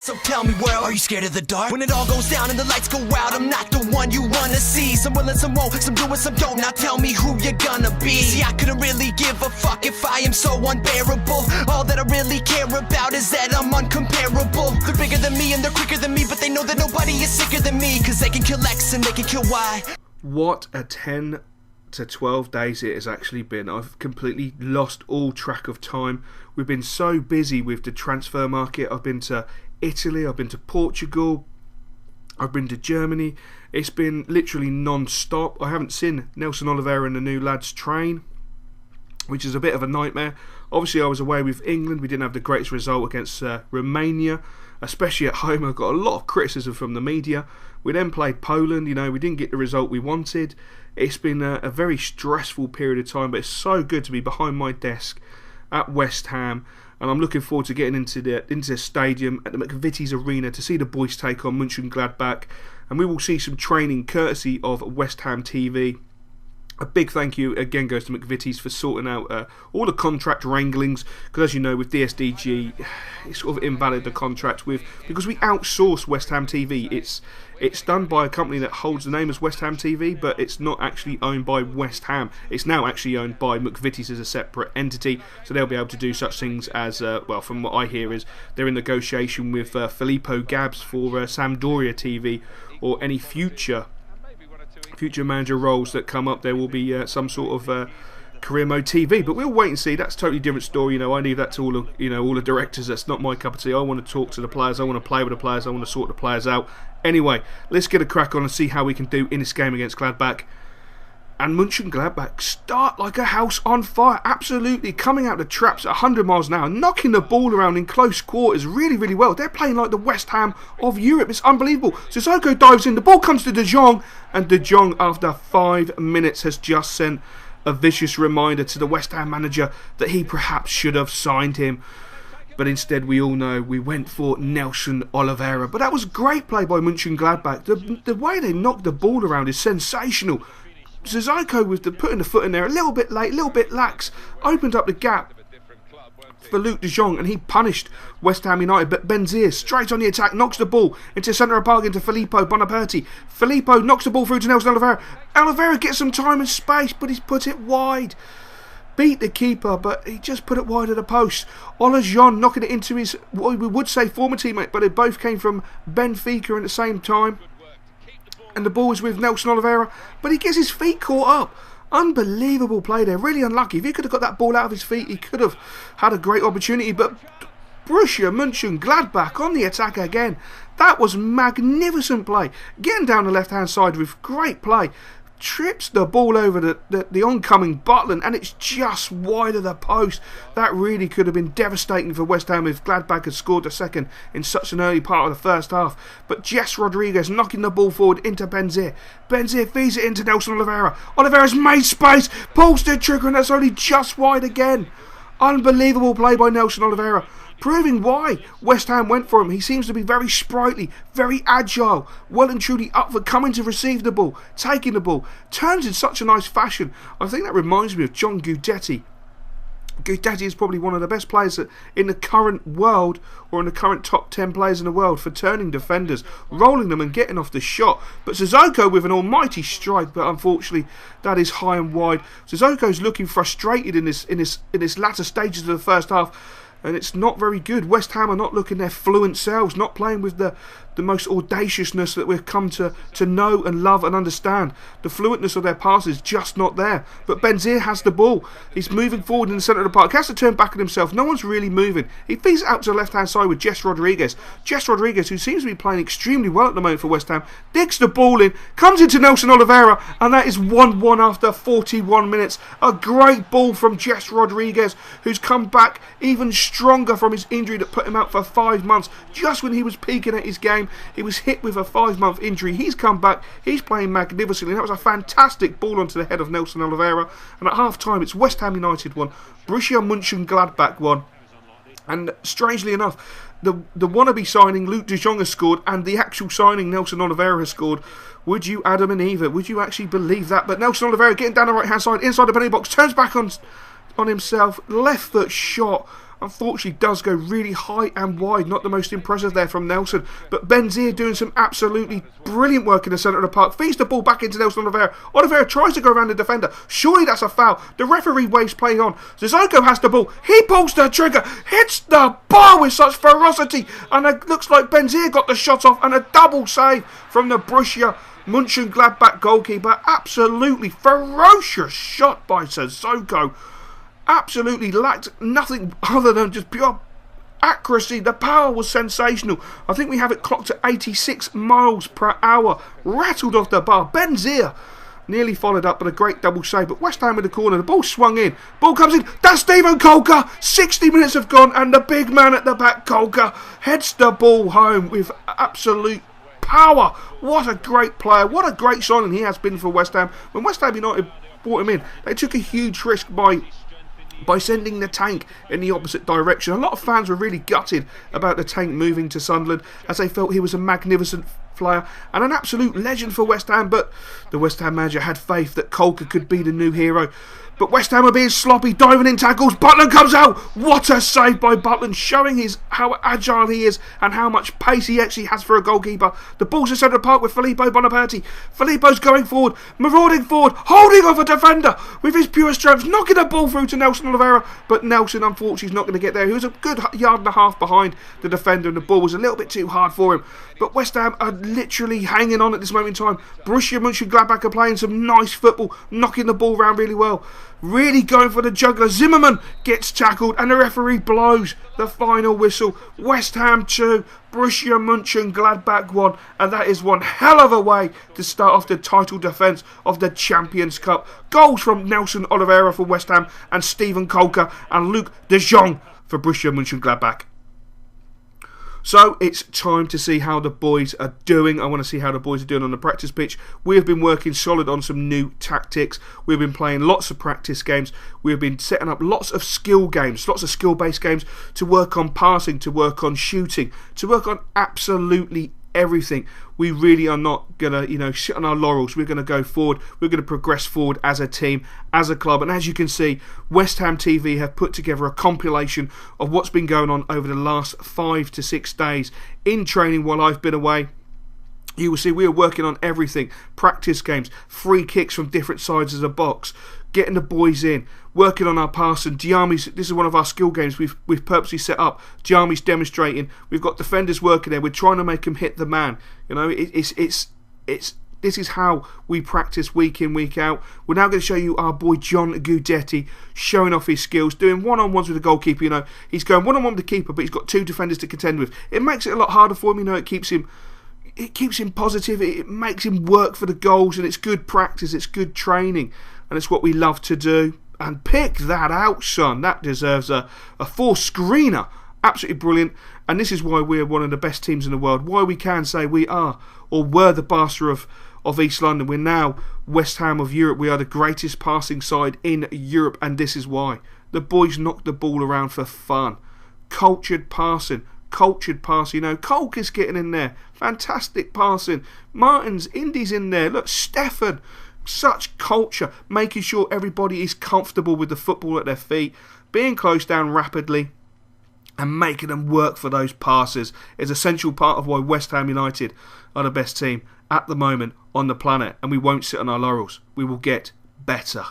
So tell me, world, are you scared of the dark? When it all goes down and the lights go out, I'm not the one you wanna see. Some will and some won't, some do and some don't. Now tell me who you're gonna be. See, I couldn't really give a fuck if I am so unbearable. All that I really care about is that I'm uncomparable. They're bigger than me and they're quicker than me, but they know that nobody is sicker than me, cause they can kill X and they can kill Y. What a 10 to 12 days it has actually been. I've completely lost all track of time. We've been so busy with the transfer market. I've been to Italy, I've been to Portugal, I've been to Germany. It's been literally non-stop. I haven't seen Nelson Oliveira and the new lads train, which is a bit of a nightmare. Obviously I was away with England. We didn't have the greatest result against Romania, especially at home. I got a lot of criticism from the media. We then played Poland. You know, we didn't get the result we wanted. It's been a very stressful period of time, but it's so good to be behind my desk at West Ham, and I'm looking forward to getting into the stadium at the McVitie's Arena to see the boys take on Mönchengladbach, and we will see some training courtesy of West Ham TV. A big thank you again goes to McVitie's for sorting out all the contract wranglings, because as you know with DSDG it sort of invalid the contract because we outsource West Ham TV. It's done by a company that holds the name as West Ham TV, but it's not actually owned by West Ham. It's now actually owned by McVitie's as a separate entity, so they'll be able to do such things as, well, from what I hear is they're in negotiation with Filippo Gabbs for Sampdoria TV, or any future manager roles that come up. There will be some sort of career mode TV, but we'll wait and see. That's a totally different story. You know, I leave that to all the directors. That's not my cup of tea. I want to talk to the players. I want to play with the players. I want to sort the players out. Anyway, let's get a crack on and see how we can do in this game against Gladbach. And Mönchengladbach start like a house on fire, absolutely coming out the traps at 100 miles an hour, knocking the ball around in close quarters really, really well. They're playing like the West Ham of Europe. It's unbelievable. Sissoko dives in, the ball comes to De Jong, and De Jong after 5 minutes has just sent a vicious reminder to the West Ham manager that he perhaps should have signed him. But instead, we all know, we went for Nelson Oliveira. But that was great play by Mönchengladbach. The way they knocked the ball around is sensational. Sissoko with putting the foot in there a little bit late, a little bit lax, opened up the gap for Luke de Jong, and he punished West Ham United. But Benzia straight on the attack, knocks the ball into centre of park into Filippo Bonaperti. Filippo knocks the ball through to Nelson Oliveira. Oliveira gets some time and space, but he's put it wide. Beat the keeper, but he just put it wide of the post. Olajon knocking it into his, what we would say, former teammate, but they both came from Benfica at the same time. And the ball was with Nelson Oliveira, but he gets his feet caught up. Unbelievable play there, really unlucky. If he could have got that ball out of his feet, he could have had a great opportunity. But Borussia Mönchengladbach on the attack again. That was magnificent play. Getting down the left-hand side with great play. Trips the ball over the oncoming Butland, and it's just wide of the post. That really could have been devastating for West Ham if Gladbach had scored a second in such an early part of the first half. But Jess Rodriguez knocking the ball forward into Benzia. Benzia feeds it into Nelson Oliveira. Oliveira's made space, pulls the trigger, and that's only just wide again. Unbelievable play by Nelson Oliveira, proving why West Ham went for him. He seems to be very sprightly, very agile, well and truly up for coming to receive the ball, taking the ball, turns in such a nice fashion. I think that reminds me of John Guidetti. Guidetti is probably one of the best players in the current world, or in the current top 10 players in the world, for turning defenders, rolling them and getting off the shot. But Sissoko with an almighty strike, but unfortunately that is high and wide. Sissoko's looking frustrated in this latter stages of the first half, and it's not very good. West Ham are not looking their fluent selves, not playing with the most audaciousness that we've come to know and love and understand. The fluentness of their passes just not there. But Benzia has the ball. He's moving forward in the centre of the park. He has to turn back on himself. No one's really moving. He feeds it out to the left-hand side with Jess Rodriguez. Jess Rodriguez, who seems to be playing extremely well at the moment for West Ham, digs the ball in, comes into Nelson Oliveira, and that is 1-1 after 41 minutes. A great ball from Jess Rodriguez, who's come back even stronger from his injury that put him out for 5 months. Just when he was peaking at his game, he was hit with a 5-month injury. He's come back, he's playing magnificently. That was a fantastic ball onto the head of Nelson Oliveira. And at half time, it's West Ham United 1, Borussia Mönchengladbach 1. And strangely enough, the wannabe signing Luke de Jong has scored, and the actual signing Nelson Oliveira has scored. Would you, Adam and Eva, would you actually believe that? But Nelson Oliveira getting down the right hand side, inside the penalty box, turns back on himself, left foot shot, unfortunately does go really high and wide. Not the most impressive there from Nelson, but Benzia doing some absolutely brilliant work in the centre of the park. Feeds the ball back into Nelson Oliveira. Oliveira tries to go around the defender. Surely that's a foul. The referee waves play on. Sissoko has the ball. He pulls the trigger. Hits the bar with such ferocity. And it looks like Benzia got the shot off. And a double save from the Borussia Mönchengladbach goalkeeper. Absolutely ferocious shot by Sissoko. Absolutely lacked nothing other than just pure accuracy. The power was sensational. I think we have it clocked at 86 miles per hour. Rattled off the bar. Benzia nearly followed up with a great double save, but West Ham in the corner. The ball swung in. Ball comes in. That's Steven Kolka. 60 minutes have gone, and the big man at the back, Kolka, heads the ball home with absolute power. What a great player. What a great signing he has been for West Ham. When West Ham United brought him in, they took a huge risk by sending the tank in the opposite direction. A lot of fans were really gutted about the tank moving to Sunderland, as they felt he was a magnificent player and an absolute legend for West Ham, but the West Ham manager had faith that Kolka could be the new hero. But West Ham are being sloppy, diving in tackles. Butland comes out. What a save by Butland, showing how agile he is and how much pace he actually has for a goalkeeper. The ball's in centre of the park with Filippo Bonaperti. Filippo's going forward, marauding forward, holding off a defender with his pure strength, knocking the ball through to Nelson Oliveira. But Nelson, unfortunately, is not going to get there. He was a good yard and a half behind the defender, and the ball was a little bit too hard for him. But West Ham are literally hanging on at this moment in time. Borussia Mönchengladbach are playing some nice football, knocking the ball around really well. Really going for the juggler. Zimmerman gets tackled and the referee blows the final whistle. West Ham 2, Borussia Mönchengladbach 1, and that is one hell of a way to start off the title defence of the Champions Cup. Goals from Nelson Oliveira for West Ham and Steven Kolka and Luc de Jong for Borussia Mönchengladbach. So it's time to see how the boys are doing. I want to see how the boys are doing on the practice pitch. We have been working solid on some new tactics. We've been playing lots of practice games. We've been setting up lots of skill games, lots of skill-based games to work on passing, to work on shooting, to work on absolutely everything. We really are not going to, sit on our laurels. We're going to go forward. We're going to progress forward as a team, as a club. And as you can see, West Ham TV have put together a compilation of what's been going on over the last 5 to 6 days in training while I've been away. You will see we are working on everything. Practice games, free kicks from different sides of the box, getting the boys in, working on our passing. Diami's, this is one of our skill games we've purposely set up. Diami's demonstrating. We've got defenders working there. We're trying to make them hit the man. This is how we practice week in, week out. We're now going to show you our boy John Guidetti showing off his skills, doing one-on-ones with the goalkeeper. He's going one-on-one with the keeper, but he's got 2 defenders to contend with. It makes it a lot harder for him. It keeps him positive. It makes him work for the goals, and it's good practice. It's good training, and it's what we love to do. And pick that out, son. That deserves a 4-screener. Absolutely brilliant. And this is why we're one of the best teams in the world. Why we can say we are, or were, the Barca of East London. We're now West Ham of Europe. We are the greatest passing side in Europe, and this is why. The boys knock the ball around for fun. Cultured passing. Kolk is getting in there. Fantastic passing. Martins, Indy's in there. Look, Stefan. Such culture. Making sure everybody is comfortable with the football at their feet. Being closed down rapidly. And making them work for those passes is an essential part of why West Ham United are the best team at the moment on the planet. And we won't sit on our laurels. We will get better.